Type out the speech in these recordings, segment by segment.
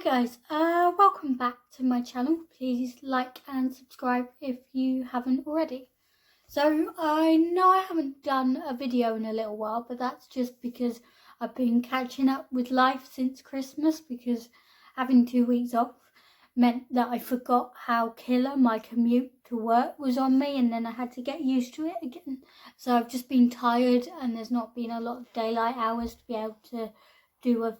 guys, welcome back to my channel. Please like and subscribe if you haven't already. So I know I haven't done a video in a little while, but that's just because I've been catching up with life since Christmas, because having 2 weeks off meant that I forgot how killer my commute to work was on me, and then I had to get used to it again. So I've just been tired and there's not been a lot of daylight hours to be able to do a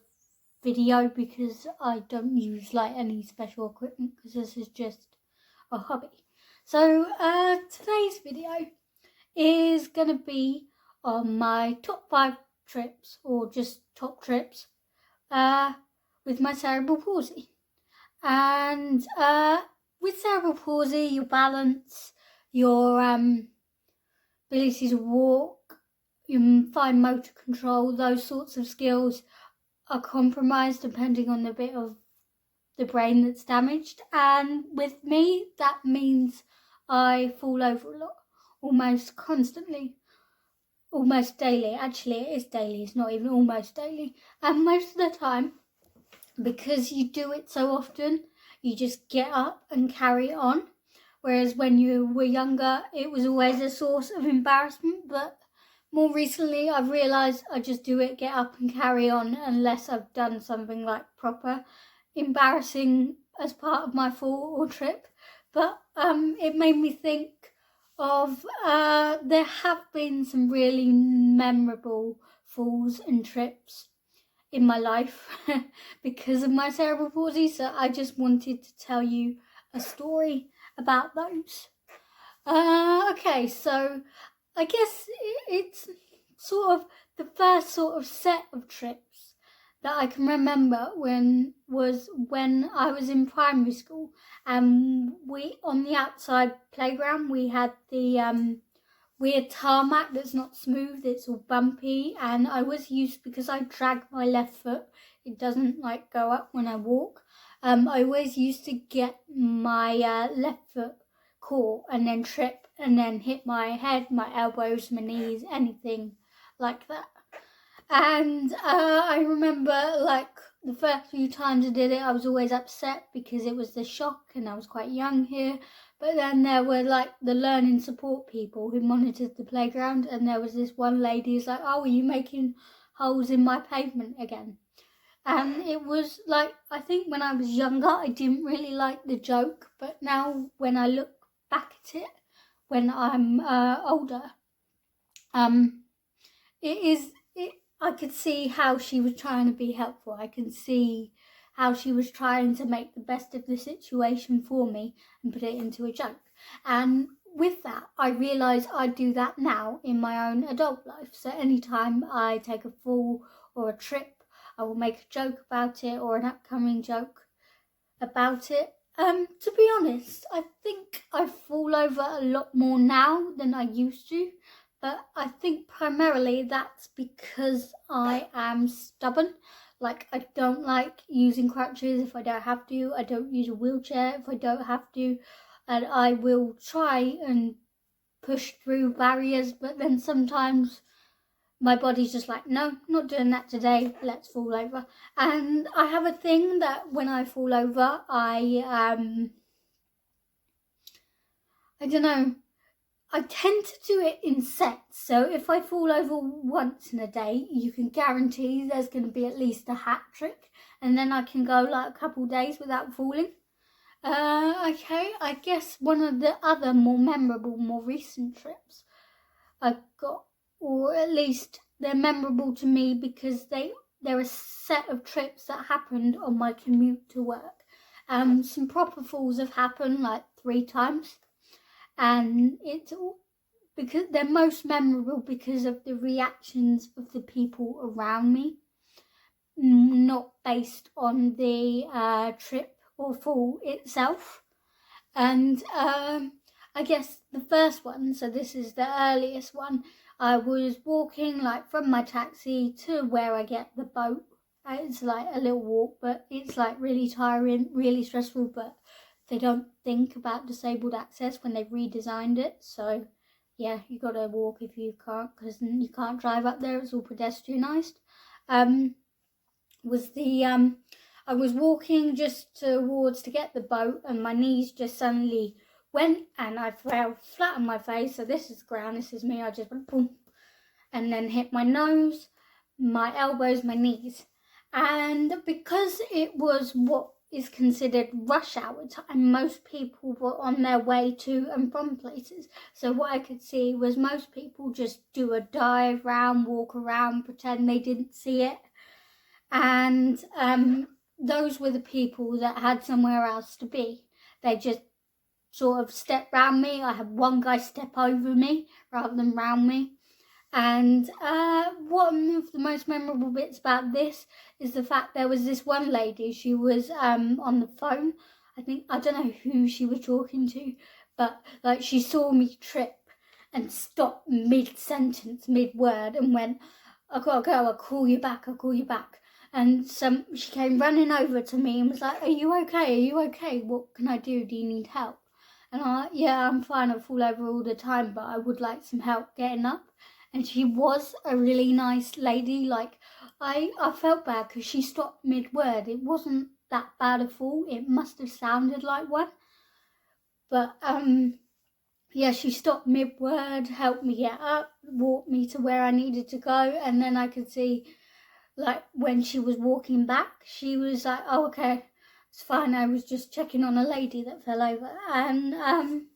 video, because I don't use like any special equipment, because this is just a hobby. So today's video is going to be on my top 5 trips, or just top trips with my cerebral palsy. And with cerebral palsy, your balance, your ability to walk, your fine motor control, those sorts of skills are compromised depending on the bit of the brain that's damaged. And with me, that means I fall over a lot, almost constantly, almost daily. Actually, it is daily, it's not even almost daily. And most of the time, because you do it so often, you just get up and carry on. Whereas when you were younger, it was always a source of embarrassment. But more recently, I've realised I just do it, get up and carry on, unless I've done something like proper embarrassing as part of my fall or trip. But it made me think of there have been some really memorable falls and trips in my life because of my cerebral palsy. So I just wanted to tell you a story about those. Okay, so I guess it's sort of the first sort of set of trips that I can remember when I was in primary school, and we, on the outside playground, we had the weird tarmac that's not smooth, it's all bumpy, and I was used, because I drag my left foot, it doesn't like go up when I walk. I always used to get my left foot caught and then trip and then hit my head, my elbows, my knees, anything like that. And I remember, like, the first few times I did it, I was always upset because it was the shock and I was quite young here. But then there were like the learning support people who monitored the playground, and there was this one lady who's like, "Oh, are you making holes in my pavement again?" And it was like, I think when I was younger, I didn't really like the joke, but now when I look back at it, when I'm older, I could see how she was trying to be helpful. I can see how she was trying to make the best of the situation for me and put it into a joke. And with that, I realise I do that now in my own adult life. So anytime I take a fall or a trip, I will make a joke about it, or an upcoming joke about it. To be honest, I think I fall over a lot more now than I used to. But I think primarily that's because I am stubborn. Like, I don't like using crutches if I don't have to. I don't use a wheelchair if I don't have to. And I will try and push through barriers, but then sometimes my body's just like, no, not doing that today, let's fall over. And I have a thing that when I fall over, I don't know, I tend to do it in sets. So if I fall over once in a day, you can guarantee there's going to be at least a hat trick, and then I can go like a couple of days without falling. Okay, I guess one of the other more memorable, more recent trips I've got, or at least they're memorable to me because they're a set of trips that happened on my commute to work. Some proper falls have happened like 3 times. And it's all because they're most memorable because of the reactions of the people around me, not based on the trip or fall itself. And I guess the first one, so this is the earliest one, I was walking like from my taxi to where I get the boat. It's like a little walk, but it's like really tiring, really stressful, but they don't think about disabled access when they've redesigned it. So yeah, you gotta walk if you can't, because you can't drive up there, it's all pedestrianised. I was walking just towards to get the boat, and my knees just suddenly went, and I fell flat on my face. So this is the ground, this is me. I just went boom, and then hit my nose, my elbows, my knees. And because it was what is considered rush hour time, most people were on their way to and from places. So what I could see was most people just do a dive round, walk around, pretend they didn't see it. And those were the people that had somewhere else to be. They just sort of stepped round me. I had one guy step over me rather than round me. And one of the most memorable bits about this is the fact there was this one lady. She was on the phone. I don't know who she was talking to, but like she saw me trip and stopped mid-sentence, mid-word, and went, "I gotta go. I'll call you back. I'll call you back." And she came running over to me and was like, "Are you okay? Are you okay? What can I do? Do you need help?" And I'm like, "Yeah, I'm fine. I fall over all the time, but I would like some help getting up." And she was a really nice lady. Like, I felt bad because she stopped mid-word. It wasn't that bad a fall. It must have sounded like one. But, yeah, she stopped mid-word, helped me get up, walked me to where I needed to go. And then I could see, like, when she was walking back, she was like, "Oh, okay, it's fine. I was just checking on a lady that fell over." And,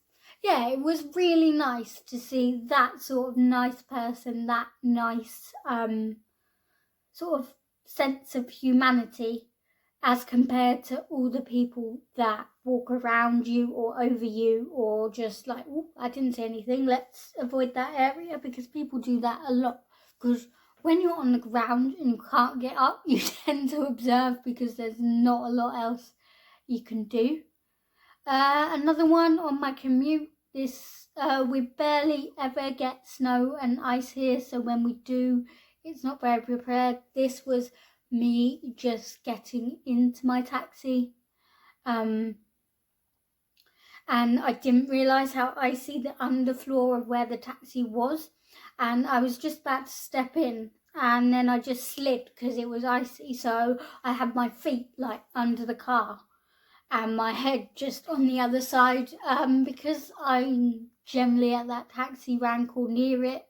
yeah, it was really nice to see that sort of nice person, that nice sort of sense of humanity as compared to all the people that walk around you or over you, or just like, "Oh, I didn't say anything, let's avoid that area," because people do that a lot. Because when you're on the ground and you can't get up, you tend to observe because there's not a lot else you can do. Another one on my commute, we barely ever get snow and ice here, so when we do, it's not very prepared. This was me just getting into my taxi, and I didn't realise how icy the underfloor of where the taxi was, and I was just about to step in, and then I just slid because it was icy, so I had my feet like under the car and my head just on the other side, because I'm generally at that taxi rank or near it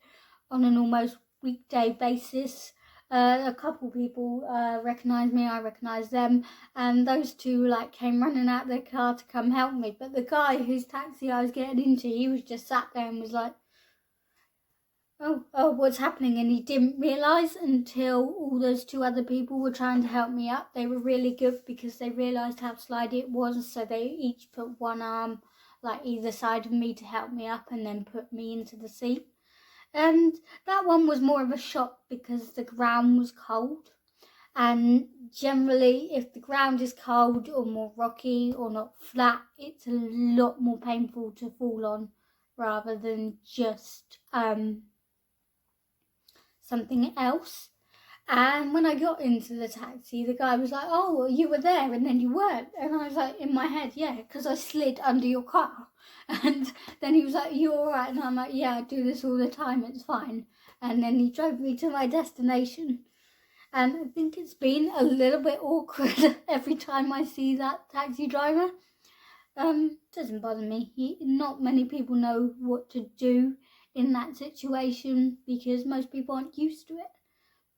on an almost weekday basis. A couple people recognise me, I recognise them, and those two like came running out of their car to come help me. But the guy whose taxi I was getting into, he was just sat there and was like, oh, what's happening? And he didn't realise until all those two other people were trying to help me up. They were really good because they realised how slidey it was, so they each put one arm like either side of me to help me up and then put me into the seat. And that one was more of a shock because the ground was cold, and generally if the ground is cold or more rocky or not flat, it's a lot more painful to fall on rather than just something else. And when I got into the taxi, the guy was like, "Oh, well, you were there and then you weren't." And I was like, in my head, "Yeah, because I slid under your car." And then he was like, "You all right?" And I'm like, "Yeah, I do this all the time, it's fine." And then he drove me to my destination. And I think it's been a little bit awkward every time I see that taxi driver. Doesn't bother me. Not many people know what to do in that situation because most people aren't used to it.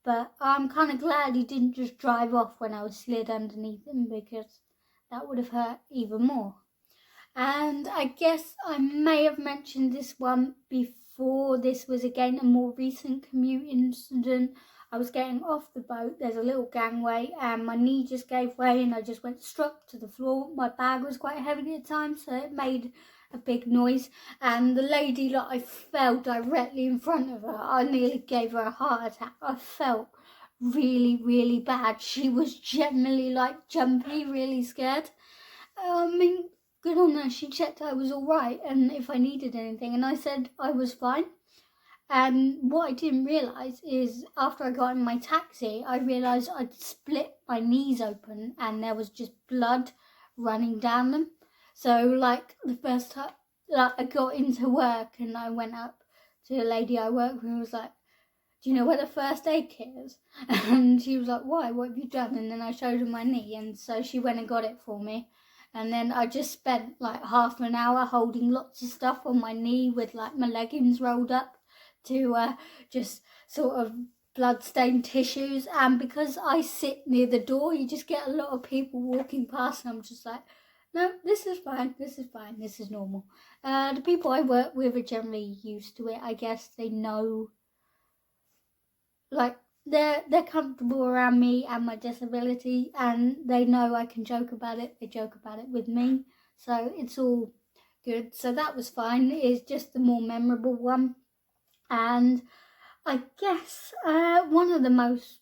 But I'm kind of glad he didn't just drive off when I was slid underneath him, because that would have hurt even more. And I guess I may have mentioned this one before. This was again a more recent commute incident. I was getting off the boat, there's a little gangway, and my knee just gave way and I just went struck to the floor. My bag was quite heavy at the time, so it made a big noise, and the lady that I fell directly in front of her, I nearly gave her a heart attack. I felt really, really bad. She was generally like jumpy, really scared. I mean, good on her, she checked I was all right and if I needed anything, and I said I was fine. And what I didn't realise is after I got in my taxi, I realised I'd split my knees open and there was just blood running down them. So like the first time like I got into work and I went up to a lady I work with and was like, do you know where the first aid kit is? And she was like, why? What have you done? And then I showed her my knee, and so she went and got it for me. And then I just spent like half an hour holding lots of stuff on my knee with like my leggings rolled up to just sort of blood-stained tissues. And because I sit near the door, you just get a lot of people walking past, and I'm just like, no, this is fine, this is fine, this is normal. The people I work with are generally used to it. I guess they know, like, they're comfortable around me and my disability, and they know I can joke about it. They joke about it with me, so it's all good. So that was fine. It's just the more memorable one. And I guess one of the most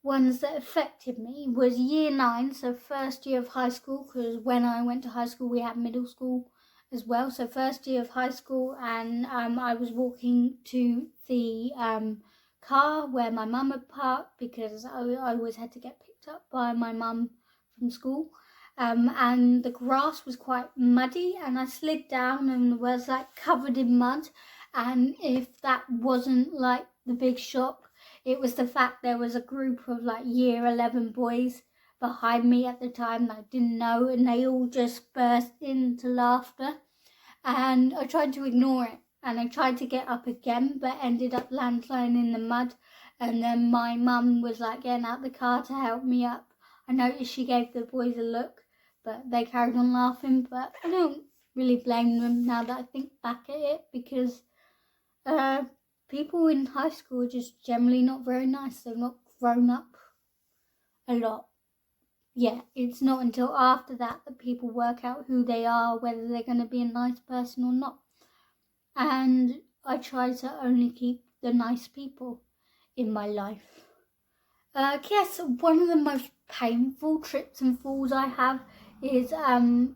ones that affected me was year 9, so first year of high school, because when I went to high school we had middle school as well. So first year of high school, and I was walking to the car where my mum had parked, because I always had to get picked up by my mum from school, and the grass was quite muddy, and I slid down and was like covered in mud. And if that wasn't like the big shock, it was the fact there was a group of like year 11 boys behind me at the time that I didn't know, and they all just burst into laughter. And I tried to ignore it, and I tried to get up again, but ended up landsliding in the mud. And then my mum was like getting out the car to help me up. I noticed she gave the boys a look, but they carried on laughing. But I don't really blame them now that I think back at it, because people in high school are just generally not very nice. They've not grown up a lot. Yeah, it's not until after that that people work out who they are, whether they're going to be a nice person or not. And I try to only keep the nice people in my life. I guess one of the most painful trips and falls I have is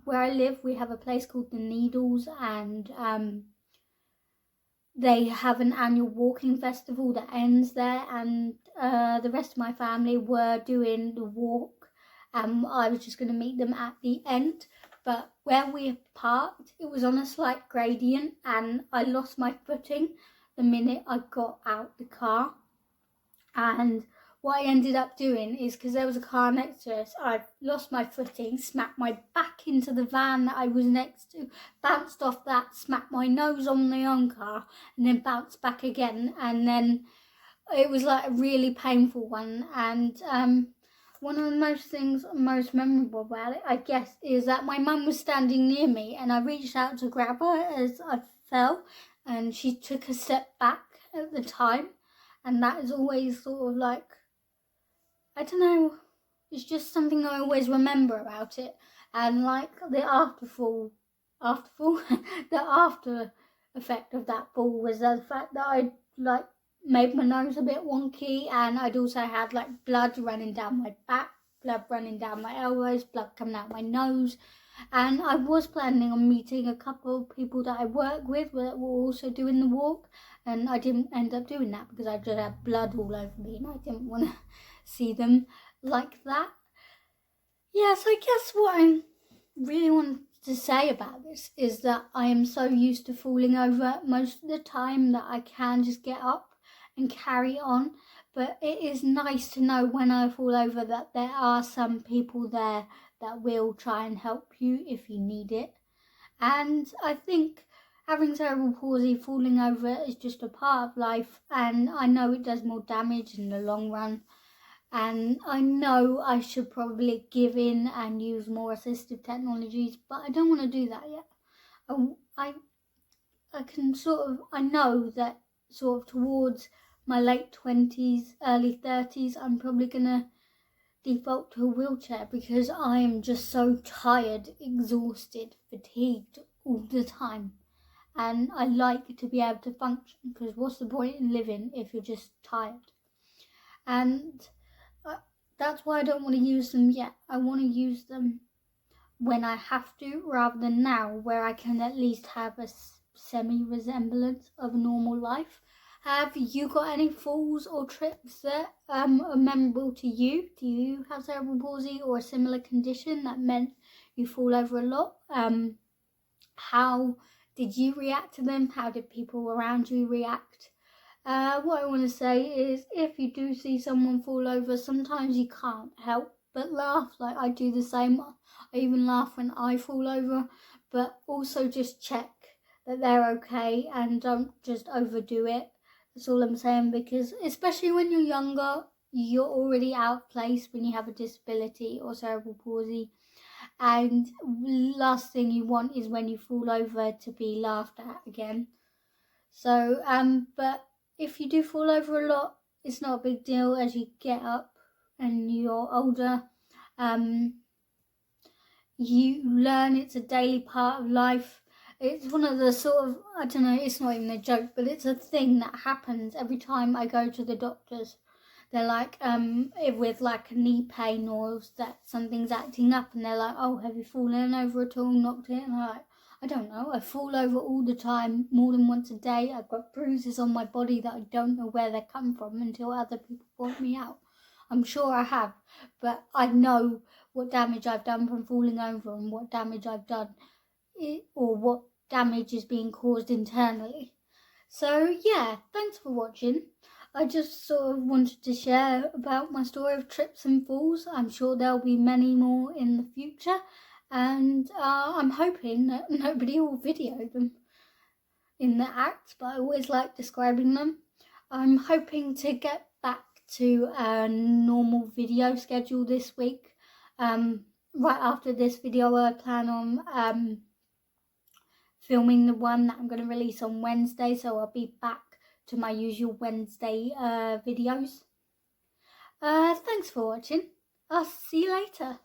where I live. We have a place called the Needles, and they have an annual walking festival that ends there, and the rest of my family were doing the walk. I was just going to meet them at the end, but where we parked, it was on a slight gradient, and I lost my footing the minute I got out the car. And what I ended up doing is, because there was a car next to us, I lost my footing, smacked my back into the van that I was next to, bounced off that, smacked my nose on the own car, and then bounced back again. And then it was like a really painful one. And one of the most memorable about it, I guess, is that my mum was standing near me, and I reached out to grab her as I fell, and she took a step back at the time. And that is always sort of like, I don't know, it's just something I always remember about it. And like the the after effect of that fall was the fact that I like made my nose a bit wonky, and I'd also had like blood running down my back, blood running down my elbows, blood coming out my nose. And I was planning on meeting a couple of people that I work with that were also doing the walk, and I didn't end up doing that because I just had blood all over me, and I didn't want to see them like that. Yeah, so I guess what I really want to say about this is that I am so used to falling over most of the time that I can just get up and carry on. But it is nice to know when I fall over that there are some people there that will try and help you if you need it. And I think having cerebral palsy, falling over is just a part of life, and I know it does more damage in the long run. And I know I should probably give in and use more assistive technologies, but I don't want to do that yet. I know that sort of towards my late 20s, early 30s, I'm probably going to default to a wheelchair, because I am just so tired, exhausted, fatigued all the time. And I like to be able to function, because what's the point in living if you're just tired? And that's why I don't want to use them yet. I want to use them when I have to, rather than now, where I can at least have a semi-resemblance of a normal life. Have you got any falls or trips that are memorable to you? Do you have cerebral palsy or a similar condition that meant you fall over a lot? How did you react to them? How did people around you react? What I want to say is, if you do see someone fall over, sometimes you can't help but laugh. Like, I do the same. I even laugh when I fall over, but also just check that they're okay and don't just overdo it. That's all I'm saying, because especially when you're younger, you're already out of place when you have a disability or cerebral palsy, and last thing you want is when you fall over to be laughed at again. So but if you do fall over a lot, it's not a big deal. As you get up and you're older, you learn it's a daily part of life. It's one of the sort of, I don't know, it's not even a joke, but it's a thing that happens every time I go to the doctors. They're like, with like a knee pain or that something's acting up, and they're like, oh, have you fallen over at all, knocked it? And I'm like, I don't know, I fall over all the time, more than once a day. I've got bruises on my body that I don't know where they come from until other people point me out. I'm sure I have, but I know what damage I've done from falling over and what damage I've done, or what damage is being caused internally. So yeah, thanks for watching. I just sort of wanted to share about my story of trips and falls. I'm sure there'll be many more in the future, and I'm hoping that nobody will video them in the act, but I always like describing them. I'm hoping to get back to a normal video schedule this week. Right after this video, I plan on filming the one that I'm going to release on Wednesday, so I'll be back to my usual Wednesday videos. Thanks for watching. I'll see you later.